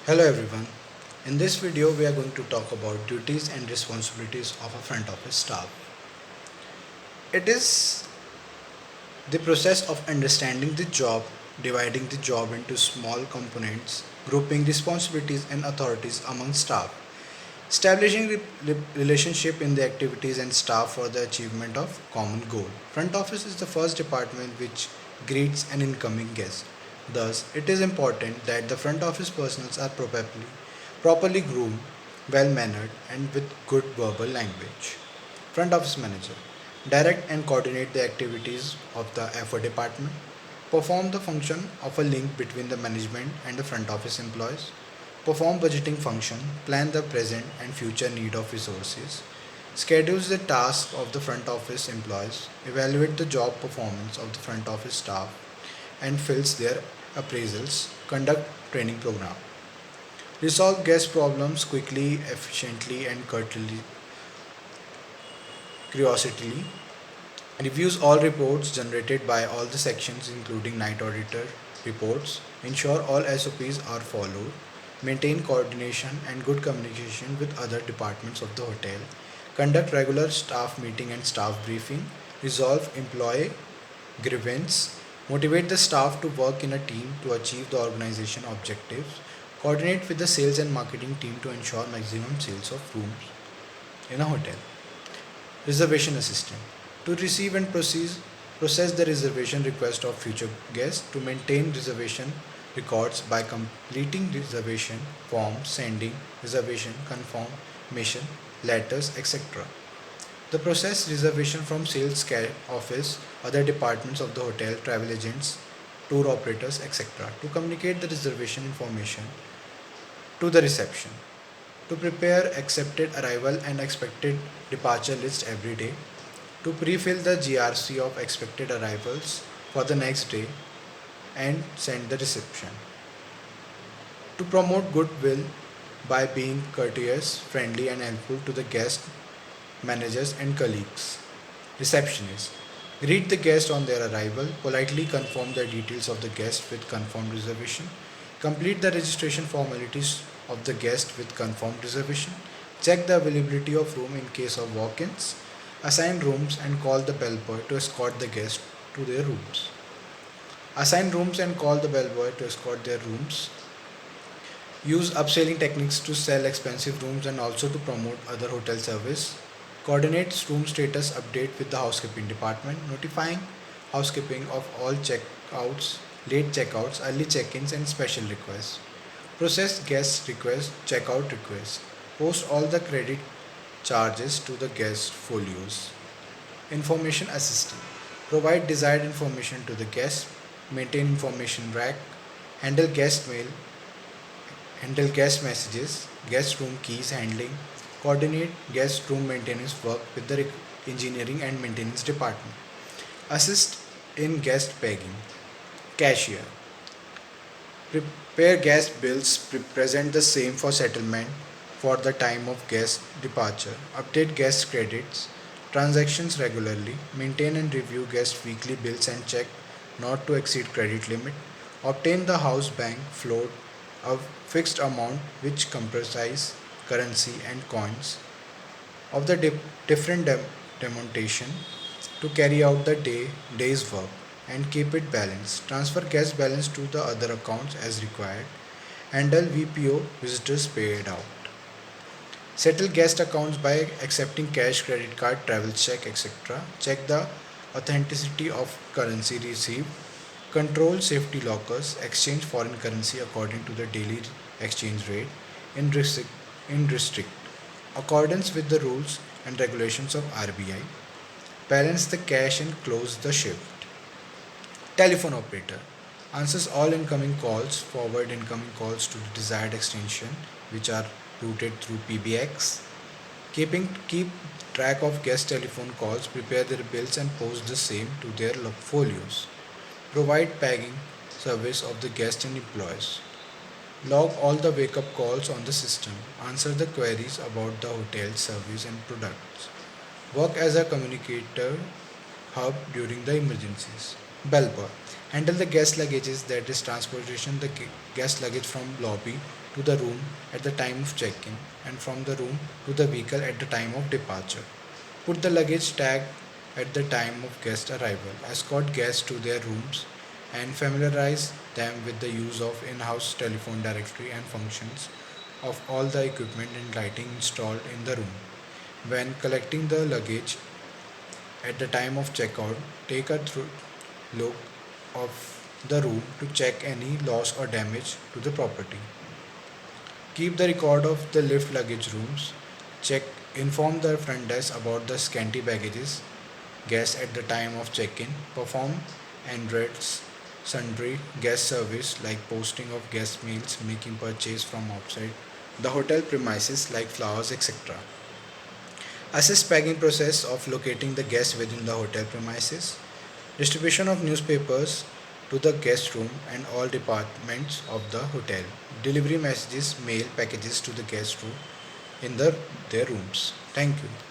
Hello everyone. In this video we are going to talk about duties and responsibilities of a front office staff. It is the process of understanding the job, dividing the job into small components, grouping responsibilities and authorities among staff, establishing relationship in the activities and staff for the achievement of common goal. Front office is the first department which greets an incoming guest. Thus, it is important that the front office personnel are properly groomed, well mannered, and with good verbal language. Front office manager direct and coordinate the activities of the FO department, perform the function of a link between the management and the front office employees, perform budgeting function, plan the present and future need of resources, schedules the tasks of the front office employees, evaluate the job performance of the front office staff, and fills their appraisals, conduct training program. Resolve guest problems quickly, efficiently, and curiosity. Reviews all reports generated by all the sections, including night auditor reports. Ensure all SOPs are followed. Maintain coordination and good communication with other departments of the hotel. Conduct regular staff meeting and staff briefing. Resolve employee grievance. Motivate the staff to work in a team to achieve the organization objectives. Coordinate with the sales and marketing team to ensure maximum sales of rooms in a hotel. Reservation assistant to receive and process the reservation request of future guests, to maintain reservation records by completing reservation forms, sending reservation confirmation letters, etc. The process reservation from sales office, other departments of the hotel, travel agents, tour operators, etc. To communicate the reservation information to the reception, to prepare accepted arrival and expected departure list every day, to pre-fill the GRC of expected arrivals for the next day and send the reception, to promote goodwill by being courteous, friendly and helpful to the guests, managers and colleagues. Receptionist greet the guest on their arrival, politely confirm the details of the guest with confirmed reservation, complete the registration formalities of the guest with confirmed reservation, check the availability of room in case of walk-ins, assign rooms and call the bellboy to escort the guest to their rooms. Assign rooms and call the bellboy to escort their rooms. Use upselling techniques to sell expensive rooms and also to promote other hotel service. Coordinates room status update with the housekeeping department, notifying housekeeping of all checkouts, late checkouts, early check-ins and special requests. Process guest request, checkout request. Post all the credit charges to the guest folios. Information assistant. Provide desired information to the guest, maintain information rack, handle guest mail, handle guest messages, guest room keys handling, coordinate guest room maintenance work with the engineering and maintenance department, assist in guest packing, cashier, prepare guest bills, present the same for settlement for the time of guest departure, update guest credits, transactions regularly, maintain and review guest weekly bills and check not to exceed credit limit, obtain the house bank float a fixed amount which comprise currency and coins of the different demonstration to carry out the day's work and keep it balanced. Transfer cash balance to the other accounts as required. Handle VPO visitors paid out. Settle guest accounts by accepting cash, credit card, travel check, etc. Check the authenticity of currency received. Control safety lockers. Exchange foreign currency according to the daily exchange rate in accordance with the rules and regulations of RBI. Balance the cash and close the shift. Telephone operator answers all incoming calls, forward incoming calls to the desired extension, which are routed through PBX. Keep track of guest telephone calls, prepare their bills and post the same to their folios. Provide paging service of the guest and employees. Log all the wake up calls on the system. Answer the queries about the hotel service and products. Work as a communicator hub during the emergencies. Bellboy handle the guest luggages, that is transportation the guest luggage from lobby to the room at the time of check-in and from the room to the vehicle at the time of departure. Put the luggage tag at the time of guest arrival. Escort guests to their rooms and familiarize them with the use of in-house telephone directory and functions of all the equipment and lighting installed in the room. When collecting the luggage at the time of checkout, take a look of the room to check any loss or damage to the property. Keep the record of the lift luggage rooms. Check Inform the front desk about the scanty baggages guests at the time of check-in. Perform Android's sundry guest service like posting of guest meals, making purchase from outside the hotel premises like flowers, etc. Assist packing process of locating the guests within the hotel premises. Distribution of newspapers to the guest room and all departments of the hotel. Delivery messages, mail packages to the guest room in their rooms. Thank you.